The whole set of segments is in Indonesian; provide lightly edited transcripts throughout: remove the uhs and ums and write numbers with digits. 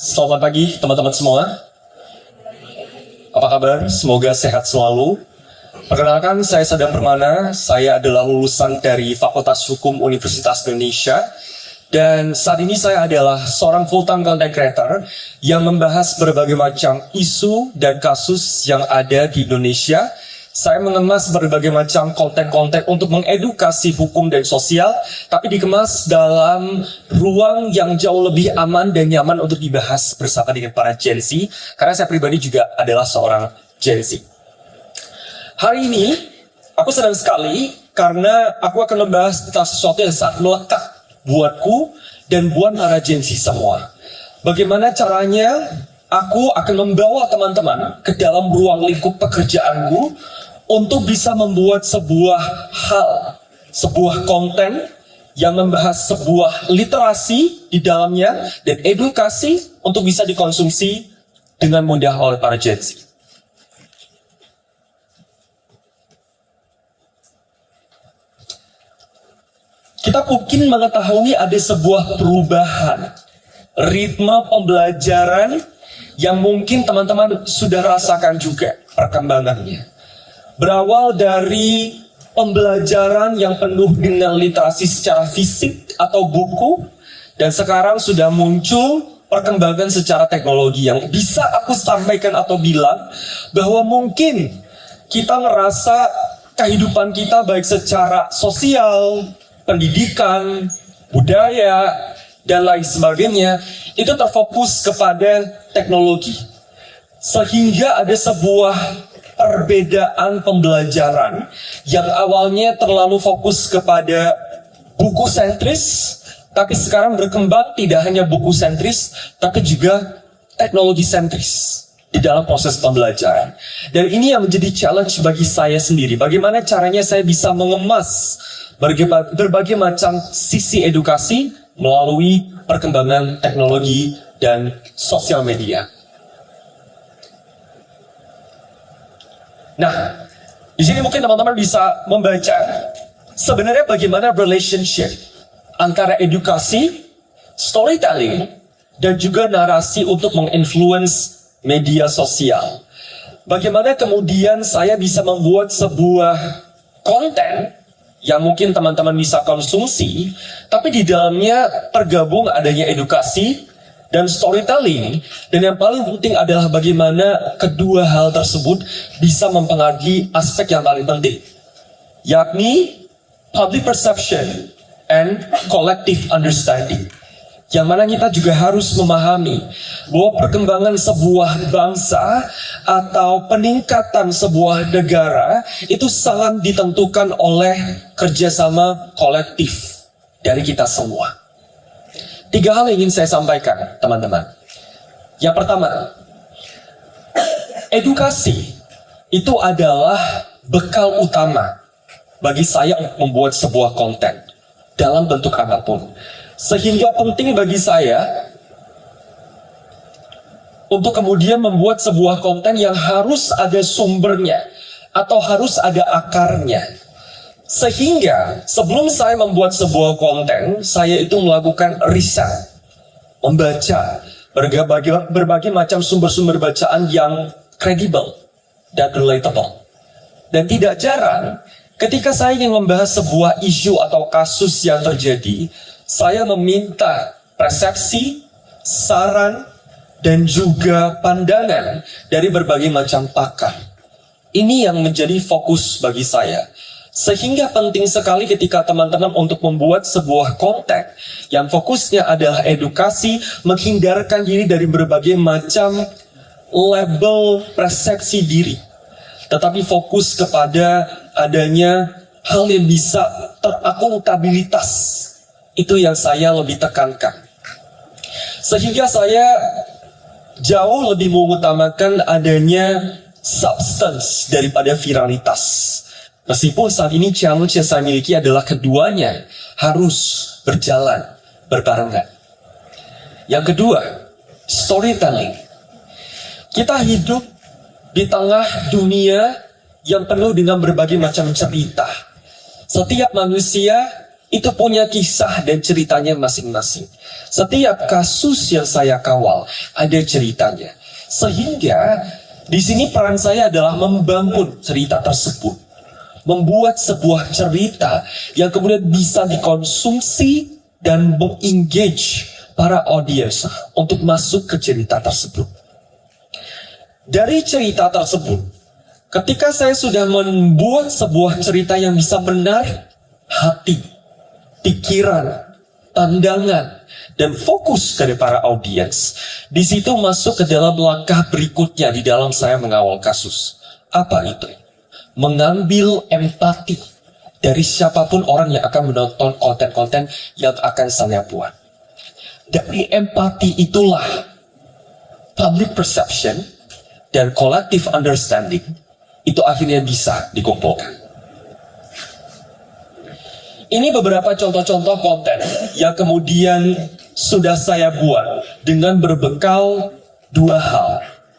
Selamat pagi teman-teman semua. Apa kabar? Semoga sehat selalu. Perkenalkan, saya Sadam Permana. Saya adalah lulusan dari Fakultas Hukum Universitas Indonesia. Dan saat ini saya adalah seorang full-time content creator yang membahas berbagai macam isu dan kasus yang ada di Indonesia. Saya mengemas berbagai macam konten-konten untuk mengedukasi hukum dan sosial, tapi dikemas dalam ruang yang jauh lebih aman dan nyaman untuk dibahas bersama dengan para Gen Z, karena saya pribadi juga adalah seorang Gen Z. Hari ini, aku senang sekali karena aku akan membahas tentang sesuatu yang sangat melekat buatku dan buat para Gen Z semua. Bagaimana caranya aku akan membawa teman-teman ke dalam ruang lingkup pekerjaanku untuk bisa membuat sebuah hal, sebuah konten yang membahas sebuah literasi di dalamnya dan edukasi untuk bisa dikonsumsi dengan mudah oleh para Gen Z. Kita mungkin mengetahui ada sebuah perubahan ritme pembelajaran yang mungkin teman-teman sudah rasakan juga perkembangannya. Berawal dari pembelajaran yang penuh dengan literasi secara fisik atau buku, dan sekarang sudah muncul perkembangan secara teknologi yang bisa aku sampaikan atau bilang bahwa mungkin kita ngerasa kehidupan kita baik secara sosial, pendidikan, budaya, dan lain sebagainya itu terfokus kepada teknologi. Sehingga ada sebuah perbedaan pembelajaran yang awalnya terlalu fokus kepada buku sentris, tapi sekarang berkembang tidak hanya buku sentris, tapi juga teknologi sentris di dalam proses pembelajaran. Dan ini yang menjadi challenge bagi saya sendiri. Bagaimana caranya saya bisa mengemas berbagai macam sisi edukasi melalui perkembangan teknologi dan sosial media. Nah, di sini mungkin teman-teman bisa membaca sebenarnya bagaimana relationship antara edukasi, storytelling, dan juga narasi untuk menginfluence media sosial. Bagaimana kemudian saya bisa membuat sebuah konten yang mungkin teman-teman bisa konsumsi, tapi di dalamnya tergabung adanya edukasi dan storytelling, dan yang paling penting adalah bagaimana kedua hal tersebut bisa mempengaruhi aspek yang paling penting, yakni public perception and collective understanding. Yang mana kita juga harus memahami bahwa perkembangan sebuah bangsa atau peningkatan sebuah negara itu sangat ditentukan oleh kerjasama kolektif dari kita semua. 3 hal yang ingin saya sampaikan, teman-teman. Yang pertama, edukasi itu adalah bekal utama bagi saya untuk membuat sebuah konten dalam bentuk apapun. Sehingga penting bagi saya untuk kemudian membuat sebuah konten yang harus ada sumbernya atau harus ada akarnya. Sehingga sebelum saya membuat sebuah konten, saya itu melakukan riset, membaca berbagai macam sumber-sumber bacaan yang kredibel dan relatable. Dan tidak jarang, ketika saya ingin membahas sebuah isu atau kasus yang terjadi, saya meminta persepsi, saran, dan juga pandangan dari berbagai macam pakar. Ini yang menjadi fokus bagi saya. Sehingga penting sekali ketika teman-teman untuk membuat sebuah konten yang fokusnya adalah edukasi, menghindarkan diri dari berbagai macam label persepsi diri, tetapi fokus kepada adanya hal yang bisa terakuntabilitas. Itu yang saya lebih tekankan. Sehingga saya jauh lebih mengutamakan adanya substance daripada viralitas. Meskipun saat ini challenge yang saya miliki adalah keduanya harus berjalan berbarengan. Yang kedua, storytelling. Kita hidup di tengah dunia yang penuh dengan berbagai macam cerita. Setiap manusia itu punya kisah dan ceritanya masing-masing. Setiap kasus yang saya kawal ada ceritanya. Sehingga di sini peran saya adalah membangun cerita tersebut. Membuat sebuah cerita yang kemudian bisa dikonsumsi dan mengengage para audiens untuk masuk ke cerita tersebut. Dari cerita tersebut, ketika saya sudah membuat sebuah cerita yang bisa menarik hati, pikiran, pandangan, dan fokus dari para audiens, di situ masuk ke dalam langkah berikutnya di dalam saya mengawal kasus. Apa itu? Mengambil empati dari siapapun orang yang akan menonton konten-konten yang akan saya buat. Dari empati itulah public perception dan collective understanding itu akhirnya bisa dikumpulkan. Ini beberapa contoh-contoh konten yang kemudian sudah saya buat dengan berbekal dua hal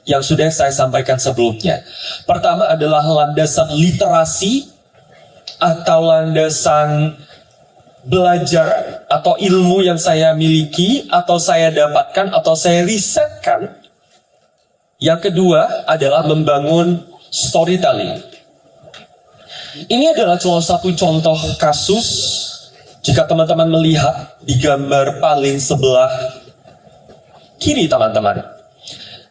yang sudah saya sampaikan sebelumnya. Pertama adalah landasan literasi atau landasan belajar atau ilmu yang saya miliki atau saya dapatkan atau saya risetkan. Yang kedua adalah membangun storytelling. Ini adalah salah satu contoh kasus jika teman-teman melihat di gambar paling sebelah kiri teman-teman,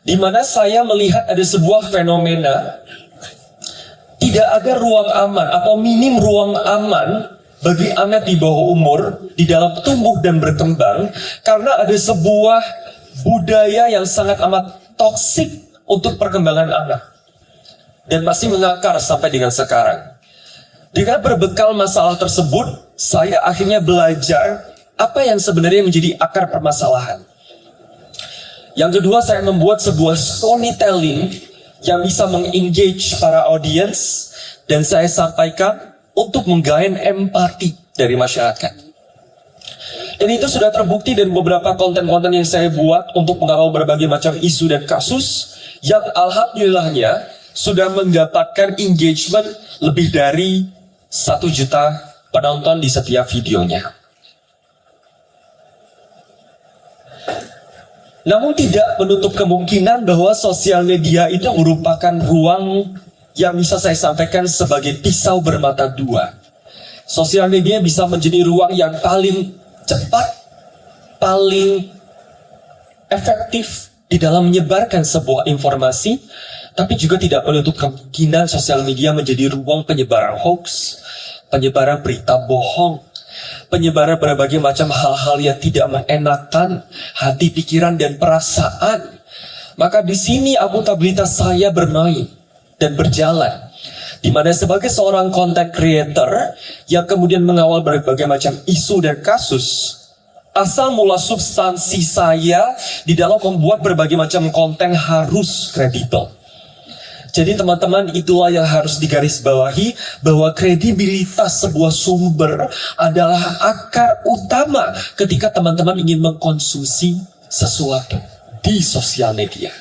di mana saya melihat ada sebuah fenomena tidak ada ruang aman atau minim ruang aman bagi anak di bawah umur di dalam tumbuh dan berkembang karena ada sebuah budaya yang sangat amat toksik untuk perkembangan anak dan masih mengakar sampai dengan sekarang. Dengan berbekal masalah tersebut, saya akhirnya belajar apa yang sebenarnya menjadi akar permasalahan. Yang kedua, saya membuat sebuah storytelling yang bisa mengengage para audiens dan saya sampaikan untuk menggain empati dari masyarakat. Dan itu sudah terbukti dari beberapa konten-konten yang saya buat untuk mengawal berbagai macam isu dan kasus yang alhamdulillahnya sudah mendapatkan engagement lebih dari 1 juta penonton di setiap videonya. Namun tidak menutup kemungkinan bahwa sosial media itu merupakan ruang yang bisa saya sampaikan sebagai pisau bermata dua. Sosial media bisa menjadi ruang yang paling cepat, paling efektif di dalam menyebarkan sebuah informasi, tapi juga tidak menutup kemungkinan sosial media menjadi ruang penyebaran hoax, penyebaran berita bohong, penyebaran berbagai macam hal-hal yang tidak menenangkan hati, pikiran, dan perasaan. Maka di sini akuntabilitas saya bermain dan berjalan. Di mana sebagai seorang content creator yang kemudian mengawal berbagai macam isu dan kasus, asal mula substansi saya di dalam membuat berbagai macam konten harus kredibel. Jadi teman-teman, itulah yang harus digarisbawahi, bahwa kredibilitas sebuah sumber adalah akar utama ketika teman-teman ingin mengkonsumsi sesuatu di sosial media.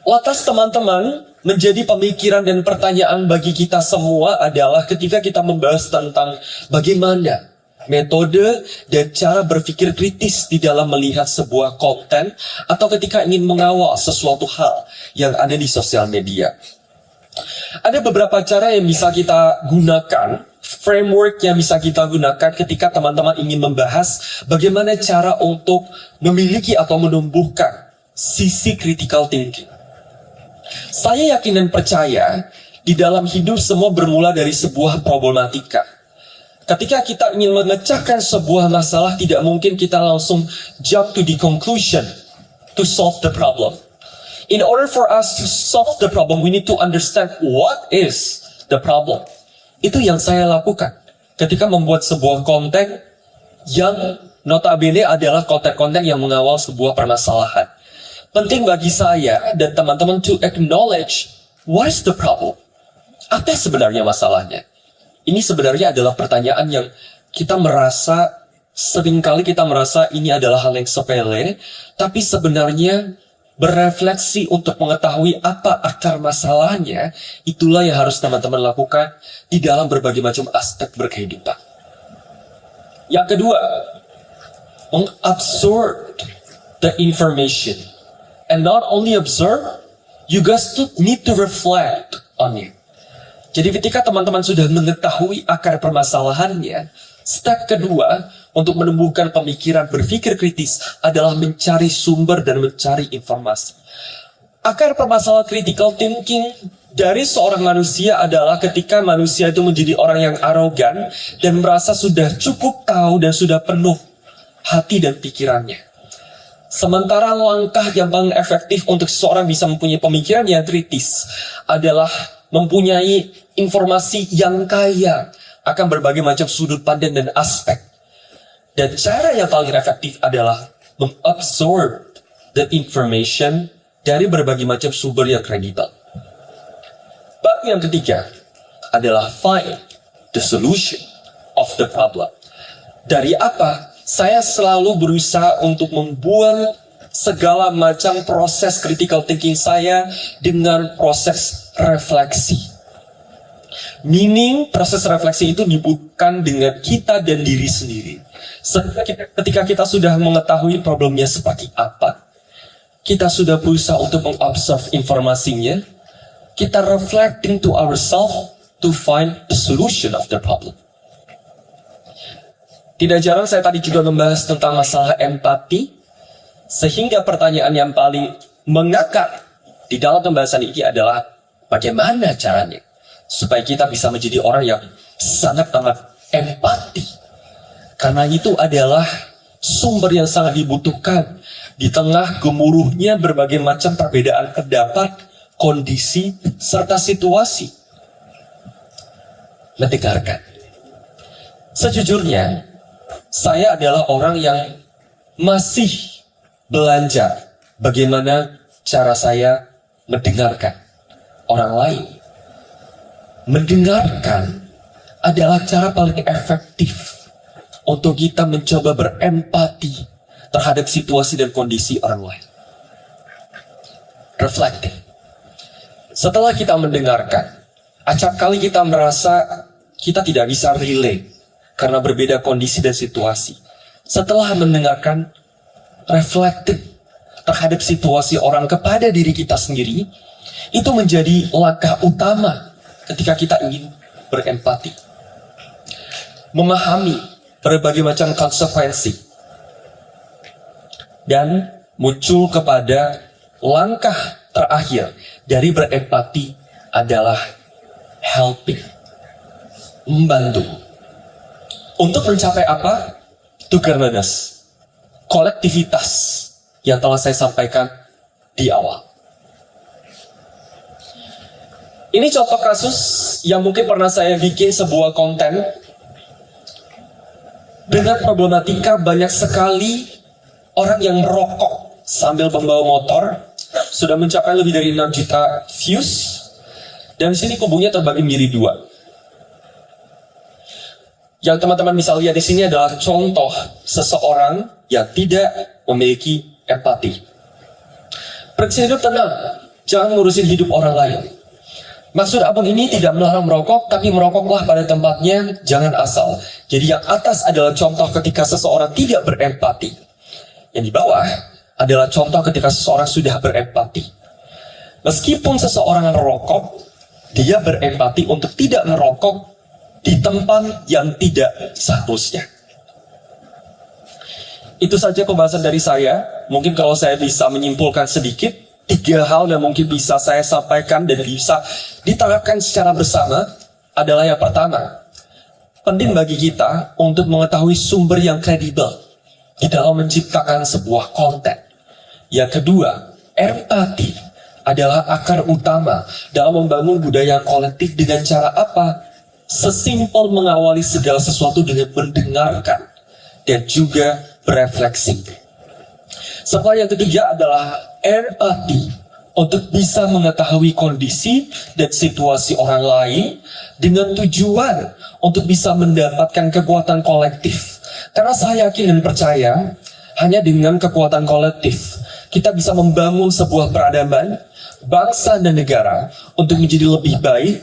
Lantas teman-teman, menjadi pemikiran dan pertanyaan bagi kita semua adalah ketika kita membahas tentang bagaimana metode dan cara berpikir kritis di dalam melihat sebuah konten atau ketika ingin mengawal sesuatu hal yang ada di sosial media. Ada beberapa cara yang bisa kita gunakan, framework yang bisa kita gunakan ketika teman-teman ingin membahas bagaimana cara untuk memiliki atau menumbuhkan sisi critical thinking. Saya yakin dan percaya di dalam hidup semua bermula dari sebuah problematika. Ketika kita ingin memecahkan sebuah masalah, tidak mungkin kita langsung jump to the conclusion to solve the problem. In order for us to solve the problem, we need to understand what is the problem. Itu yang saya lakukan ketika membuat sebuah konten yang notabene adalah konten-konten yang mengawal sebuah permasalahan. Penting bagi saya dan teman-teman to acknowledge what is the problem. Apa sebenarnya masalahnya? Ini sebenarnya adalah pertanyaan yang kita merasa, seringkali kita merasa ini adalah hal yang sepele, tapi sebenarnya berefleksi untuk mengetahui apa akar masalahnya, itulah yang harus teman-teman lakukan di dalam berbagai macam aspek berkehidupan. Yang kedua, mengabsorb the information. And not only observe, you guys need to reflect on it. Jadi ketika teman-teman sudah mengetahui akar permasalahannya, step kedua untuk menumbuhkan pemikiran berpikir kritis adalah mencari sumber dan mencari informasi. Akar permasalahan critical thinking dari seorang manusia adalah ketika manusia itu menjadi orang yang arogan dan merasa sudah cukup tahu dan sudah penuh hati dan pikirannya. Sementara langkah yang paling efektif untuk seseorang bisa mempunyai pemikiran yang kritis adalah mempunyai informasi yang kaya akan berbagai macam sudut pandang dan aspek. Dan cara yang paling efektif adalah mengabsorb the information dari berbagai macam sumber yang kredibel. Bab yang ketiga adalah find the solution of the problem. Dari apa? Saya selalu berusaha untuk membuat segala macam proses critical thinking saya dengan proses refleksi. Meaning, proses refleksi itu dibutuhkan dengan kita dan diri sendiri. Ketika kita sudah mengetahui problemnya seperti apa, kita sudah berusaha untuk mengobserv informasinya, kita reflecting to ourselves to find the solution of the problem. Tidak jarang saya tadi juga membahas tentang masalah empati, sehingga pertanyaan yang paling mengakar di dalam pembahasan ini adalah bagaimana caranya supaya kita bisa menjadi orang yang sangat-sangat empati. Karena itu adalah sumber yang sangat dibutuhkan di tengah gemuruhnya berbagai macam perbedaan pendapat, kondisi, serta situasi. Mendengarkan. Sejujurnya, saya adalah orang yang masih belajar bagaimana cara saya mendengarkan orang lain. Mendengarkan adalah cara paling efektif untuk kita mencoba berempati terhadap situasi dan kondisi orang lain. Reflecting. Setelah kita mendengarkan, acap kali kita merasa kita tidak bisa relate karena berbeda kondisi dan situasi. Setelah mendengarkan, reflecting terhadap situasi orang kepada diri kita sendiri, itu menjadi langkah utama ketika kita ingin berempati. Memahami berbagai macam konsekuensi. Dan muncul kepada langkah terakhir dari berempati adalah helping. Membantu. Untuk mencapai apa? Togetherness. Kolektivitas yang telah saya sampaikan di awal. Ini contoh kasus yang mungkin pernah saya bikin sebuah konten dengan problematika banyak sekali orang yang merokok sambil membawa motor. Sudah mencapai lebih dari 6 juta views. Dan di sini kubunya terbagi menjadi dua. Yang teman-teman bisa lihat di sini adalah contoh seseorang yang tidak memiliki empati. Prinsip hidup tenang, jangan ngurusin hidup orang lain. Maksud abang ini tidak melarang merokok, tapi merokoklah pada tempatnya, jangan asal. Jadi yang atas adalah contoh ketika seseorang tidak berempati. Yang di bawah adalah contoh ketika seseorang sudah berempati. Meskipun seseorang merokok, dia berempati untuk tidak merokok di tempat yang tidak seharusnya. Itu saja pembahasan dari saya. Mungkin kalau saya bisa menyimpulkan sedikit, 3 hal yang mungkin bisa saya sampaikan dan bisa diterapkan secara bersama adalah yang pertama, penting bagi kita untuk mengetahui sumber yang kredibel di dalam menciptakan sebuah konten. Yang kedua, empati adalah akar utama dalam membangun budaya kolektif dengan cara apa? Sesimpel mengawali segala sesuatu dengan mendengarkan dan juga berefleksi. Setelah yang ketiga adalah empati untuk bisa mengetahui kondisi dan situasi orang lain dengan tujuan untuk bisa mendapatkan kekuatan kolektif. Karena saya yakin dan percaya hanya dengan kekuatan kolektif kita bisa membangun sebuah peradaban, bangsa dan negara untuk menjadi lebih baik,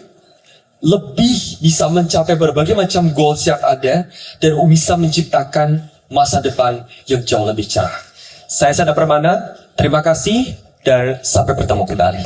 lebih bisa mencapai berbagai macam goals yang ada, dan bisa menciptakan masa depan yang jauh lebih cerah. Saya Sanda Permana, terima kasih dan sampai bertemu kembali.